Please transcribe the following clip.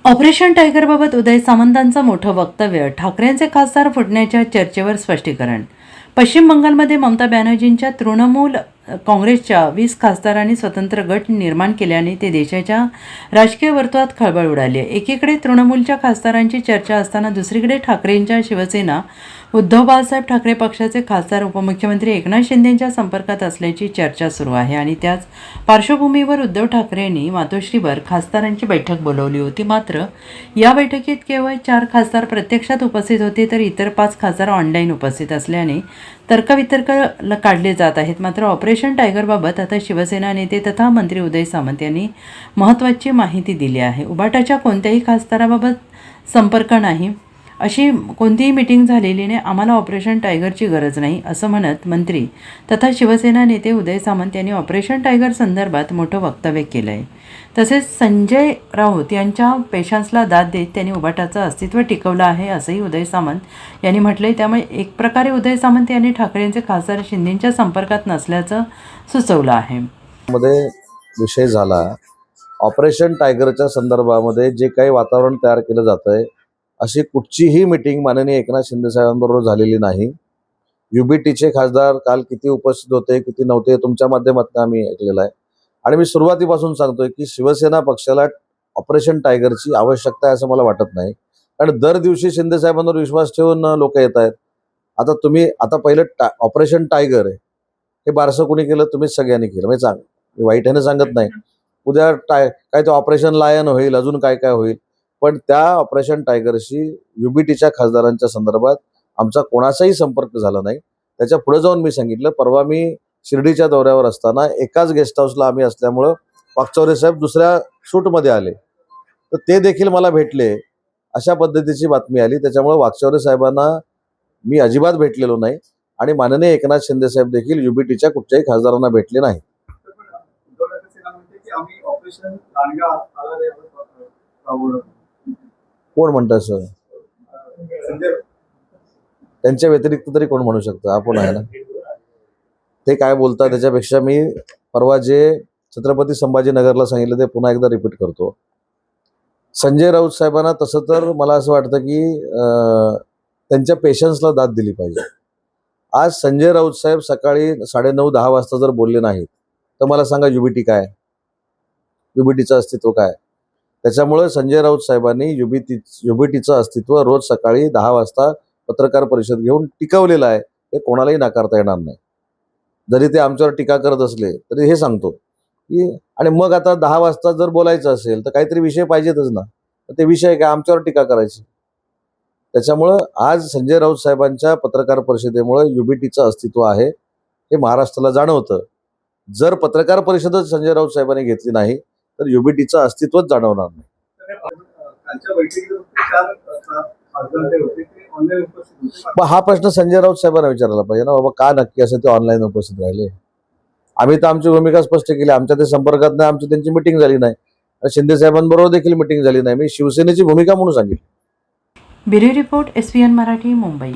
Operation टायगरबाबत उदय सामंतांचं मोठं वक्तव्य, ठाकरेंचे खासदार फुटण्याच्या चर्चेवर स्पष्टीकरण. पश्चिम बंगालमध्ये ममता बॅनर्जींच्या तृणमूल काँग्रेसच्या 20 खासदारांनी स्वतंत्र गट निर्माण केल्याने ते देशाच्या राजकीय वर्तुळात खळबळ उडाली आहे. एकीकडे तृणमूलच्या खासदारांची चर्चा असताना दुसरीकडे ठाकरेंच्या शिवसेना उद्धव बाळासाहेब ठाकरे पक्षाचे खासदार उपमुख्यमंत्री एकनाथ शिंदेंच्या संपर्कात असल्याची चर्चा सुरू आहे. आणि त्याच पार्श्वभूमीवर उद्धव ठाकरेंनी मातोश्रीवर खासदारांची बैठक बोलावली होती. मात्र या बैठकीत केवळ 4 खासदार प्रत्यक्षात उपस्थित होते, तर इतर 5 खासदार ऑनलाईन उपस्थित असल्याने तर्कवितर्क काढले जात आहेत. मात्र ऑपरेशन टायगरबाबत आता शिवसेना नेते तथा मंत्री उदय सामंत यांनी महत्त्वाची माहिती दिली आहे. उभाटाच्या कोणत्याही खासदाराबाबत संपर्क नाही, अशी कोणतीही मीटिंग झालेली नाही, आम्हाला ऑपरेशन टायगरची गरज नाही, असं म्हणत मंत्री तथा शिवसेना नेते उदय सामंत यांनी ऑपरेशन टायगर संदर्भात मोठं वक्तव्य केलं आहे. तसेच संजय राऊत यांच्या पेशन्सला दाद देत त्यांनी उभाटाचं अस्तित्व टिकवलं आहे, असंही उदय सामंत यांनी म्हटलंय. त्यामुळे एक प्रकारे उदय सामंत यांनी ठाकरेंचे खासदार शिंदेंच्या संपर्कात नसल्याचं सुचवलं आहे. मध्ये विषय झाला ऑपरेशन टायगरच्या संदर्भामध्ये जे काही वातावरण तयार केलं जात आहे, अशी कुठचीही मीटिंग माननीय एकनाथ शिंदे साहेबांबरोबर झालेली नाही. युबीटीचे खासदार काल किती उपस्थित होते किती नव्हते तुमच्या माध्यमातून आम्ही ऐकलेलं आहे. आणि मी सुरुवातीपासून सांगतोय की शिवसेना पक्षाला ऑपरेशन टायगरची आवश्यकता आहे असं मला वाटत नाही. कारण दर दिवशी शिंदे साहेबांवर विश्वास ठेवून लोक येत आहेत. आता पहिलं ऑपरेशन टायगर हे बारसं कोणी केलं? तुम्हीच सगळ्यांनी केलं. म्हणजे मी वाईट ह्याने सांगत नाही. उद्या काय ते ऑपरेशन लायन होईल, अजून काय काय होईल, पण त्या ऑपरेशन टायगरशी युबीटीच्या खासदारांच्या संदर्भात आमचा कोणाचाही संपर्क झाला नाही. त्याच्या पुढे जाऊन मी सांगितलं, परवा मी शिर्डीच्या दौऱ्यावर असताना एकाच गेस्ट हाऊसला आम्ही असल्यामुळं वाकचौरे साहेब दुसऱ्या शूटमध्ये आले, तर ते देखील मला भेटले. अशा पद्धतीची बातमी आली. त्याच्यामुळे वाकचौरे साहेबांना मी अजिबात भेटलेलो नाही आणि माननीय एकनाथ शिंदे साहेब देखील युबीटीच्या कुठच्याही खासदारांना भेटले नाही. कोण म्हणतं सर? त्यांच्या व्यतिरिक्त तरी कोण म्हणू शकतं? आपण आहे ना. ते काय बोलतात त्याच्यापेक्षा मी परवा जे छत्रपती संभाजीनगरला सांगितलं ते पुन्हा एकदा रिपीट करतो. संजय राऊत साहेबांना तसं तर मला असं वाटतं की त्यांच्या पेशन्सला दाद दिली पाहिजे. आज संजय राऊत साहेब सकाळी 9:30-10 वाजता जर बोलले नाहीत तर मला सांगा युबीटी काय, युबीटीचं अस्तित्व काय? त्याच्यामुळे संजय राऊत साहेबांनी युबीटीचं अस्तित्व रोज सकाळी 10 वाजता पत्रकार परिषद घेऊन टिकवलेलं आहे. हे कोणालाही नाकारता येणार नाही. जरी ते आमच्यावर टीका करत असले तरी हे सांगतो की, आणि मग आता 10 वाजता जर बोलायचं असेल तर काहीतरी विषय पाहिजेतच ना. तर ते विषय काय आमच्यावर टीका करायची? त्याच्यामुळं आज संजय राऊत साहेबांच्या पत्रकार परिषदेमुळे युबीटीचं अस्तित्व आहे हे महाराष्ट्राला जाणवतं. जर पत्रकार परिषदच संजय राऊत साहेबांनी घेतली नाही तर युबीटीचं अस्तित्वच जाणवणार नाही. हा प्रश्न संजय राऊत साहेबांना विचारायला पाहिजे ना, बाबा का नक्की असं ते ऑनलाईन उपस्थित राहिले? आम्ही तर आमची भूमिका स्पष्ट केली. आमच्या ते संपर्कात नाही, आमची त्यांची मिटिंग झाली नाही, शिंदे साहेबांबरोबर देखील मिटिंग झाली नाही. मी शिवसेनेची भूमिका म्हणून सांगितली. Bureau report, SVN Marathi, Mumbai.